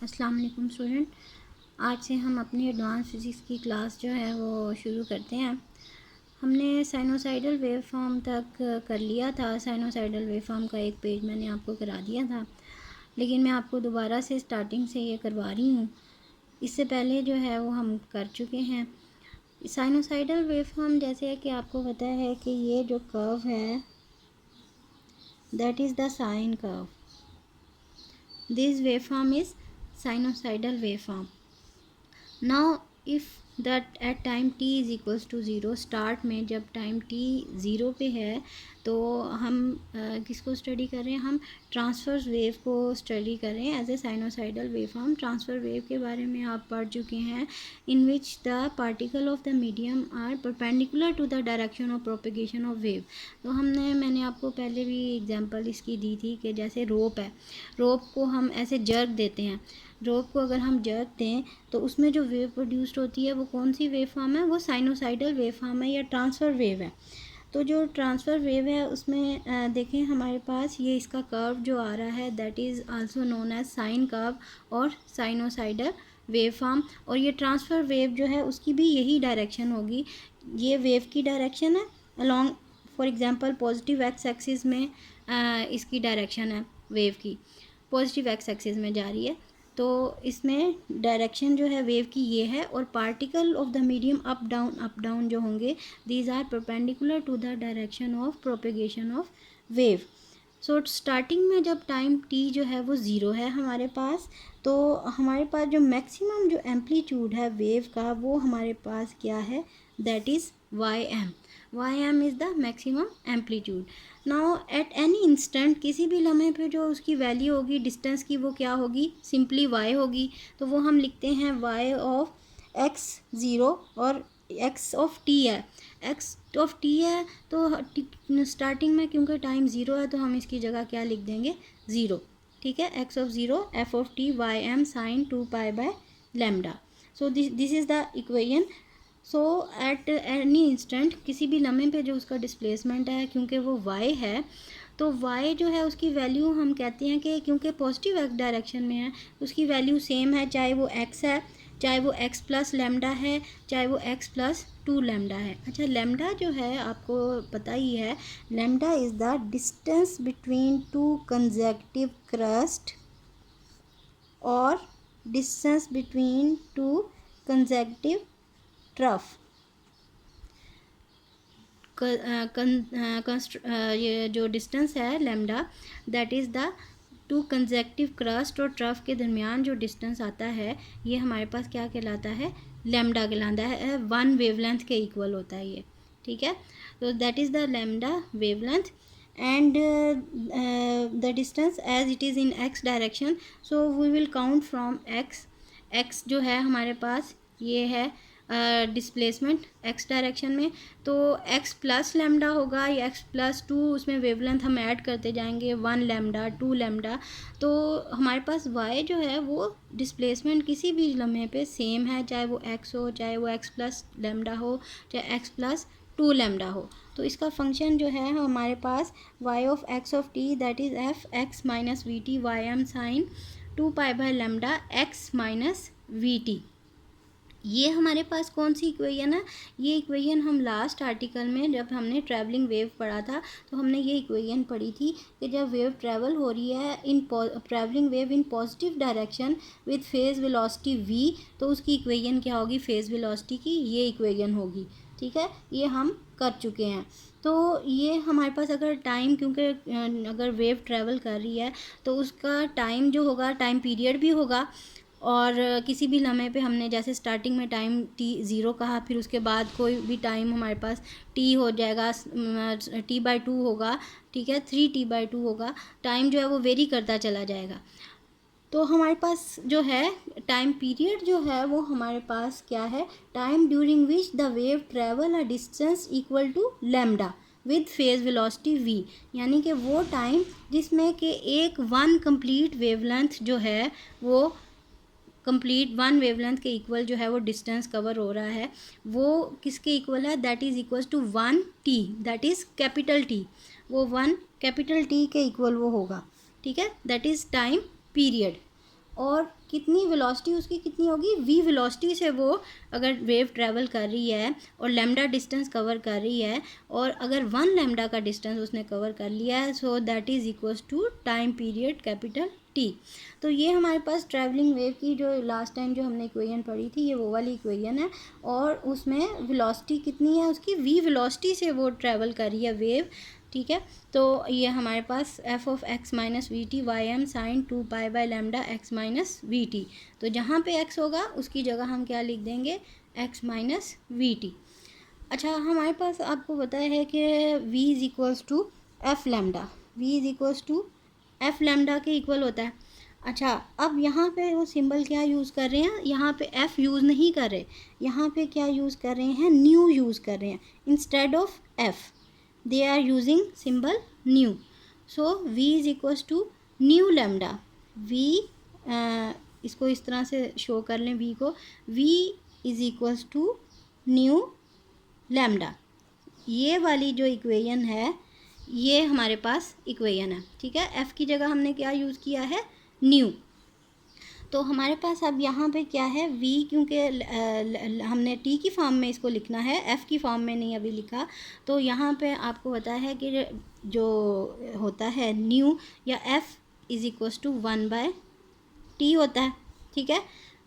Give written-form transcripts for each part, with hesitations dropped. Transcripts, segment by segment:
अस्सलाम वालेकुम स्टूडेंट। आज से हम अपनी एडवांस फिज़िक्स की क्लास जो है वो शुरू करते हैं। हमने साइनोसाइडल वेव फॉर्म तक कर लिया था। साइनोसाइडल वेव फॉर्म का एक पेज मैंने आपको करा दिया था, लेकिन मैं आपको दोबारा से स्टार्टिंग से ये करवा रही हूँ। इससे पहले जो है वो हम कर चुके हैं। साइनोसाइडल वेव फॉर्म जैसे कि आपको पता है कि ये जो कर्व है that is the sine curve. This wave form is sinusoidal waveform. Now if that at time t is equals to zero, start में जब टाइम t ज़ीरो पे है तो हम किसको स्टडी कर रहे हैं? हम ट्रांसवर्स वेव को स्टडी कर रहे हैं as a sinusoidal wave form. Transfer wave के बारे में आप पढ़ चुके हैं, in which the particle of the medium are perpendicular to the direction of propagation of wave. तो मैंने आपको पहले भी एग्जांपल इसकी दी थी कि जैसे रोप है, रोप को हम ऐसे जर्क देते हैं। रोप को अगर हम जर्क दें तो उसमें जो वेव प्रोड्यूस्ड होती है वो कौन सी वेव फॉर्म है? वो साइनोसाइडल वेव फॉर्म है या ट्रांसफ़र वेव है। तो जो ट्रांसफ़र वेव है उसमें देखें हमारे पास ये इसका कर्व जो आ रहा है that is also known as sine curve और साइनोसाइडल वेव फॉर्म। और ये ट्रांसफ़र वेव जो है उसकी भी यही डायरेक्शन होगी। ये वेव की डायरेक्शन है along, for example positive x axis में इसकी डायरेक्शन है, वेव की पॉजिटिव एक्स एक्सिस में जा रही है। तो इसमें डायरेक्शन जो है वेव की ये है, और particle of the medium up down जो होंगे these are perpendicular to the direction of propagation of wave. So starting में जब टाइम t जो है वो ज़ीरो है हमारे पास, तो हमारे पास जो मैक्सिमम जो एम्पलीट्यूड है वेव का वो हमारे पास क्या है? That is ym। ym is the maximum amplitude. Now at any instant, किसी भी लम्हे पे जो उसकी वैल्यू होगी डिस्टेंस की वो क्या होगी? सिंपली y होगी। तो वो हम लिखते हैं y ऑफ x ज़ीरो और x ऑफ t है। x ऑफ t है तो स्टार्टिंग में क्योंकि टाइम ज़ीरो है तो हम इसकी जगह क्या लिख देंगे? ज़ीरो। ठीक है, x of zero f of t ym sine 2π/λ। So this is the equation. So at any instant, किसी भी लम्हे पे जो उसका डिस्प्लेसमेंट है क्योंकि वो y है, तो y जो है उसकी वैल्यू हम कहते हैं कि क्योंकि पॉजिटिव x डायरेक्शन में है उसकी वैल्यू सेम है, चाहे वो x है, चाहे वो x प्लस लैम्डा है, चाहे वो x प्लस 2 लैम्डा है। अच्छा, लैम्डा जो है आपको पता ही है, lambda is the distance between two consecutive crest और distance between two consecutive trough. ये जो डिस्टेंस है lambda that is the two consecutive crest और ट्रफ के दरमियान जो डिस्टेंस आता है ये हमारे पास क्या कहलाता है? लैम्डा कहलाता है। वन वेवलेंथ के इक्वल होता है ये। ठीक है, तो that is the lambda wavelength and the distance as it is in x direction. So we will count from x जो है हमारे पास ये है डिस्प्लेसमेंट x डायरेक्शन में, तो x प्लस लैम्डा होगा या x प्लस 2, उसमें वेवलेंथ हम ऐड करते जाएंगे 1 लैम्डा 2 लैम्डा। तो हमारे पास y जो है वो डिस्प्लेसमेंट किसी भी लम्हे पे सेम है, चाहे वो x हो, चाहे वो x प्लस लैम्डा हो, चाहे x प्लस 2 लैम्डा हो। तो इसका फंक्शन जो है हमारे पास y of x of t that is f x minus V T ym sine 2π/λ x minus V T. ये हमारे पास कौन सी इक्वेशन है? ये इक्वेशन हम लास्ट आर्टिकल में जब हमने ट्रैवलिंग वेव पढ़ा था तो हमने ये इक्वेशन पढ़ी थी कि जब वेव ट्रैवल हो रही है इन travelling wave in positive direction with phase velocity v, तो उसकी इक्वेशन क्या होगी? फेज़ वेलोसिटी की ये इक्वेशन होगी। ठीक है, ये हम कर चुके हैं। तो ये हमारे पास अगर टाइम, क्योंकि अगर वेव ट्रैवल कर रही है तो उसका टाइम जो होगा टाइम पीरियड भी होगा, और किसी भी लम्हे पे हमने जैसे स्टार्टिंग में टाइम t ज़ीरो कहा, फिर उसके बाद कोई भी टाइम हमारे पास t हो जाएगा, t/2 होगा। ठीक है, 3t/2 होगा। टाइम जो है वो वेरी करता चला जाएगा। तो हमारे पास जो है टाइम पीरियड जो है वो हमारे पास क्या है? Time during which the wave travel a distance equal to lambda with phase velocity v, यानी कि वो टाइम जिसमें कि एक वन कंप्लीट वेवलेंथ जो है वो कंप्लीट वन वेवलेंथ के इक्वल जो है वो डिस्टेंस कवर हो रहा है, वो किसके इक्वल है? That is equal to 1t, that is capital T। वो 1 कैपिटल T के इक्वल वो होगा। ठीक है, दैट इज़ टाइम पीरियड। और कितनी वेलोसिटी उसकी कितनी होगी, v वेलोसिटी से वो अगर वेव ट्रैवल कर रही है और लैम्डा डिस्टेंस कवर कर रही है और अगर 1 लैम्डा का डिस्टेंस उसने कवर कर लिया है, so that is equals to time period capital T. तो ये हमारे पास ट्रैवलिंग वेव की जो लास्ट टाइम जो हमने इक्वेशन पढ़ी थी, ये वो वाली इक्वेशन है और उसमें वेलोसिटी कितनी है उसकी, v वेलोसिटी से वो ट्रैवल कर रही है वेव, ठीक है। तो ये हमारे पास F of X minus V T Y M sine 2 pi by lambda X minus V T. तो जहाँ पे एक्स होगा उसकी जगह हम क्या लिख देंगे, एक्स माइनस वी टी। अच्छा, हमारे पास आपको पता है कि v is equals to F lambda, v is equals to F lambda के इक्वल होता है। अच्छा, अब यहाँ पे वो सिंबल क्या यूज़ कर रहे हैं, यहाँ पे f यूज़ नहीं कर रहे, यहाँ पे क्या यूज़ कर रहे हैं, न्यू यूज़ कर रहे हैं instead of f, they are using symbol new. So v is equals to new lambda, v इसको इस तरह से शो कर लें v को, v is equals to new lambda। ये वाली जो इक्वेशन है ये हमारे पास इक्वेशन है, ठीक है। f की जगह हमने क्या यूज़ किया है, न्यू। तो हमारे पास अब यहाँ पे क्या है, v क्योंकि हमने t की फॉर्म में इसको लिखना है, f की फॉर्म में नहीं अभी लिखा। तो यहाँ पे आपको पता है कि जो होता है न्यू या f is equals to 1/t होता है, ठीक है।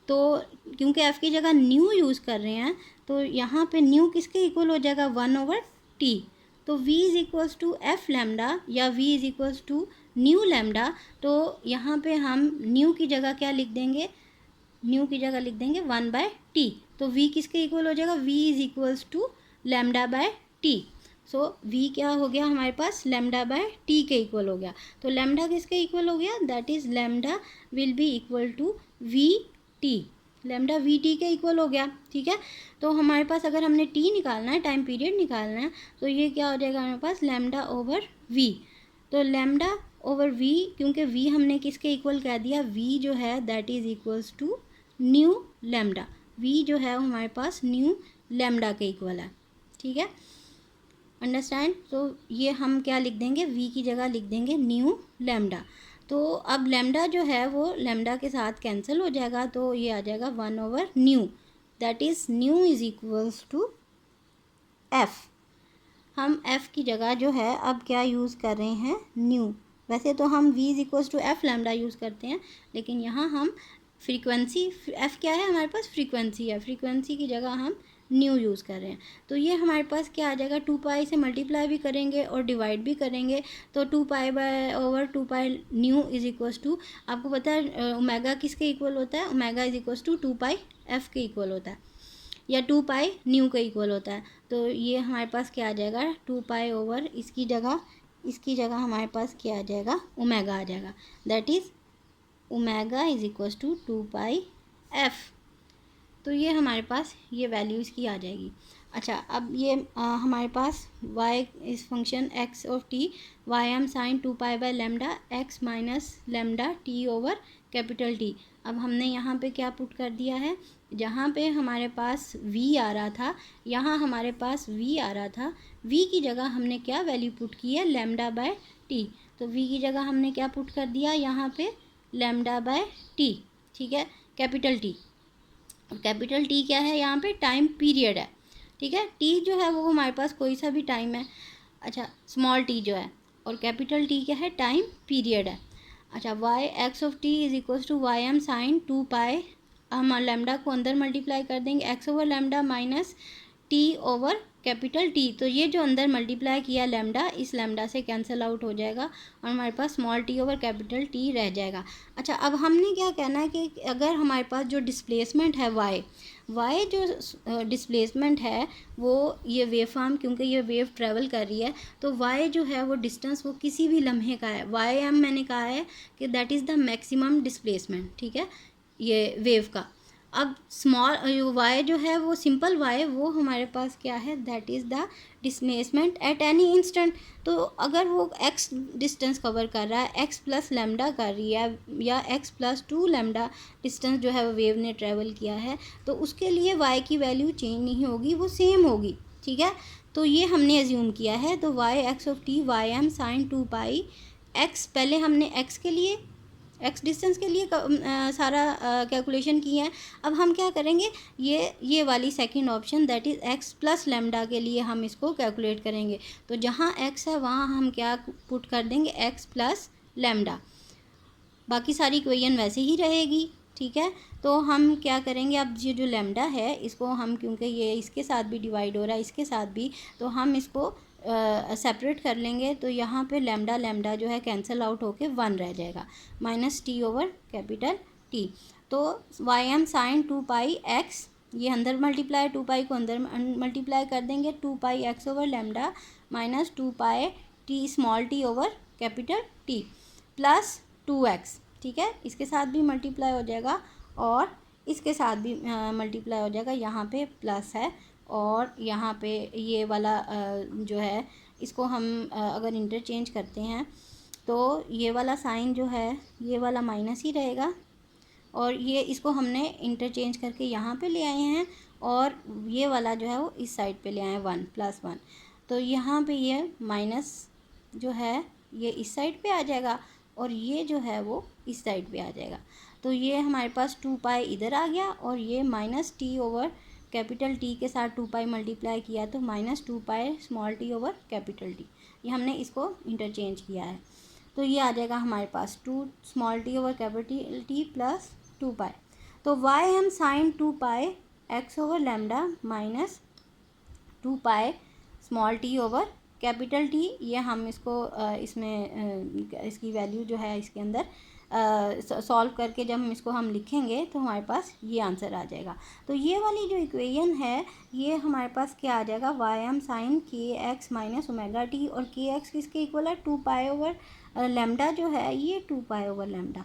तो क्योंकि f की जगह न्यू यूज़ कर रहे हैं तो यहाँ पे न्यू किसके इक्वल हो जाएगा, 1/t। तो v is equals to F lambda या v is equals to nu lambda. तो यहाँ पे हम न्यू की जगह क्या लिख देंगे, न्यू की जगह लिख देंगे 1/t। तो v किसके इक्वल हो जाएगा, v is equals to lambda by T. So v क्या हो गया हमारे पास, लैम्डा बाय टी के इक्वल हो गया। तो लैम्डा किसके इक्वल हो गया, that is lambda will be equal to V T, lambda V T के इक्वल हो गया, ठीक है। तो हमारे पास अगर हमने टी निकालना है, टाइम पीरियड निकालना है, तो ये क्या हो जाएगा हमारे पास, लैम्डा ओवर वी। तो लैम्डा ओवर वी, क्योंकि वी हमने किसके इक्वल कह दिया, वी जो है that is equals to nu lambda, V जो है हमारे पास न्यू लैम्डा के इक्वल है, ठीक है, अंडरस्टैंड। तो ये हम क्या लिख देंगे, वी की जगह लिख देंगे न्यू लैम्डा। तो अब लैम्डा जो है वो लैम्डा के साथ कैंसिल हो जाएगा, तो ये आ जाएगा 1/न्यू, that is nu is equals to F. हम f की जगह जो है अब क्या यूज़ कर रहे हैं, न्यू। वैसे तो हम v is equals to F lambda use करते हैं, लेकिन यहाँ हम फ्रीक्वेंसी, f क्या है हमारे पास, फ्रीक्वेंसी है, फ्रीक्वेंसी की जगह हम न्यू यूज़ कर रहे हैं। तो ये हमारे पास क्या आ जाएगा, 2 पाई से मल्टीप्लाई भी करेंगे और डिवाइड भी करेंगे, तो 2 pi by over 2 pi nu is equals to, आपको पता है ओमेगा किसके इक्वल होता है, omega is equals to 2 pi F के इक्वल होता है या 2 पाई न्यू के इक्वल होता है। तो ये हमारे पास क्या आ जाएगा, 2 पाई ओवर इसकी जगह हमारे पास क्या आ जाएगा, ओमेगा आ जाएगा, that is omega is equals to 2 pi F. तो ये हमारे पास ये वैल्यू इसकी आ जाएगी। अच्छा, अब ये हमारे पास y इस function x of t Y M sine 2 pi by lambda x minus lambda t over capital T। अब हमने यहाँ पे क्या पुट कर दिया है, जहाँ पे हमारे पास v आ रहा था, यहाँ हमारे पास v आ रहा था, v की जगह हमने क्या वैल्यू पुट की है, लैम्डा बाय t। तो v की जगह हमने क्या पुट कर दिया यहाँ पे, लैम्डा बाय t, ठीक है, कैपिटल T। कैपिटल टी क्या है यहाँ पे, टाइम पीरियड है, ठीक है। टी जो है वो हमारे पास कोई सा भी टाइम है, अच्छा, स्मॉल टी जो है, और कैपिटल टी क्या है, टाइम पीरियड है। अच्छा, Y X of T is equals to Y M sine 2 pi, हम लैम्डा को अंदर मल्टीप्लाई कर देंगे, X over lambda minus T over capital T. तो ये जो अंदर मल्टीप्लाई किया लैम्डा, इस लैम्डा से कैंसिल आउट हो जाएगा और हमारे पास small T over capital T रह जाएगा। अच्छा, अब हमने क्या कहना है कि अगर हमारे पास जो डिस्प्लेसमेंट है वाई जो डिस्प्लेसमेंट है वो ये वेव फॉर्म, क्योंकि ये वेव ट्रैवल कर रही है, तो वाई जो है वो डिस्टेंस वो किसी भी लम्हे का है, वाई एम मैंने कहा है कि that is the maximum displacement, ठीक है, ये वेव का। अब स्मॉल वाई जो है वो सिंपल वाई, वो हमारे पास क्या है, that is the displacement eight any instant. तो अगर वो x डिस्टेंस कवर कर रहा है, x प्लस लैम्डा कर रही है या x प्लस 2 लैम्डा डिस्टेंस जो है वो वेव ने ट्रेवल किया है, तो उसके लिए y की वैल्यू चेंज नहीं होगी, वो सेम होगी, ठीक है। तो ये हमने एज्यूम किया है। तो Y X of T Y M sine 2 pi X, पहले हमने x के लिए एक्स डिस्टेंस के लिए सारा कैलकुलेशन किया है। अब हम क्या करेंगे, ये वाली second option that is x plus lambda के लिए हम इसको कैलकुलेट करेंगे। तो जहाँ एक्स है वहाँ हम क्या पुट कर देंगे, एक्स प्लस लेमडा, बाकी सारी इक्वेशन वैसे ही रहेगी, ठीक है। तो हम क्या करेंगे, अब ये जो लेमडा है इसको हम, क्योंकि ये इसके साथ भी डिवाइड हो रहा है इसके साथ भी, तो हम इसको सेपरेट कर लेंगे। तो यहाँ पे लेमडा लेमडा जो है कैंसिल आउट होके 1 रह जाएगा, minus T over capital T. तो Y M sine 2 pi x, ये अंदर मल्टीप्लाई, 2 पाई को अंदर मल्टीप्लाई कर देंगे, 2 pi X over lambda minus 2 pi T small T over capital T plus 2x, ठीक है। इसके साथ भी मल्टीप्लाई हो जाएगा और इसके साथ भी मल्टीप्लाई हो जाएगा, यहाँ पे प्लस है और यहाँ पे ये वाला जो है इसको हम अगर इंटरचेंज करते हैं तो ये वाला साइन जो है ये वाला माइनस ही रहेगा और ये इसको हमने इंटरचेंज करके यहाँ पे ले आए हैं और ये वाला जो है वो इस साइड पे ले आए हैं 1 + 1। तो यहाँ पे ये माइनस जो है ये इस साइड पे आ जाएगा और ये जो है वो इस साइड पे आ जाएगा। तो ये हमारे पास 2 पाई इधर आ गया और ये minus T over capital T के साथ 2 पाई मल्टीप्लाई किया तो minus 2 pi small T over capital T, ये हमने इसको इंटरचेंज किया है। तो ये आ जाएगा हमारे पास 2 small T over capital T plus 2 pi. तो वाई हम sine 2 pi X over lambda minus 2 pi small T over capital T, ये हम इसको इसमें इसकी वैल्यू जो है इसके अंदर सॉल्व करके जब हम इसको लिखेंगे तो हमारे पास ये आंसर आ जाएगा। तो ये वाली जो इक्वेशन है ये हमारे पास क्या आ जाएगा, वाई एम साइन के एक्स माइनस ओमेगा टी, और के एक्स किसके इक्वल है, 2 पाई ओवर लेमडा जो है ये 2 पाई ओवर लेमडा,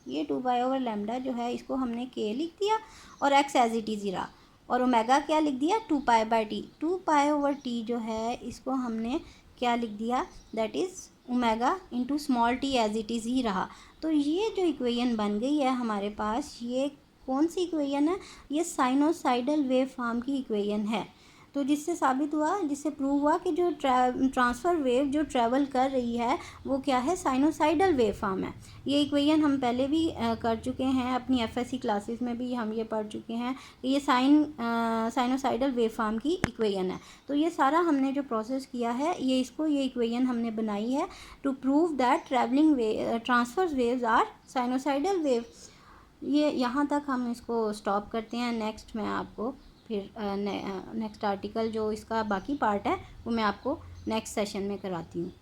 ये 2 पाई ओवर लेमडा जो है इसको हमने के लिख दिया और एक्स एज इट इज़ ही रहा और ओमेगा क्या लिख दिया, 2 pi by T. 2 pi over T जो है इसको हमने क्या लिख दिया, that is omega into small T as it is ही रहा। तो ये जो इक्वेशन बन गई है हमारे पास, ये कौन सी इक्वेशन है, ये साइनोसाइडल वेव फॉर्म की इक्वेशन है। तो जिससे साबित हुआ, जिससे प्रूव हुआ कि जो ट्रांसफ़र वेव जो ट्रैवल कर रही है वो क्या है, साइनोसाइडल वेव फॉर्म है। ये इक्वेशन हम पहले भी कर चुके हैं अपनी एफएससी क्लासेस में भी हम ये पढ़ चुके हैं कि ये साइनोसाइडल वेव फॉर्म की इक्वेशन है। तो ये सारा हमने जो प्रोसेस किया है ये इक्वेशन हमने बनाई है to prove that travelling transfer waves are sinusoidal wave. ये यहाँ तक हम इसको स्टॉप करते हैं। नेक्स्ट मैं आपको फिर नेक्स्ट आर्टिकल जो इसका बाकी पार्ट है वो मैं आपको नेक्स्ट सेशन में कराती हूँ।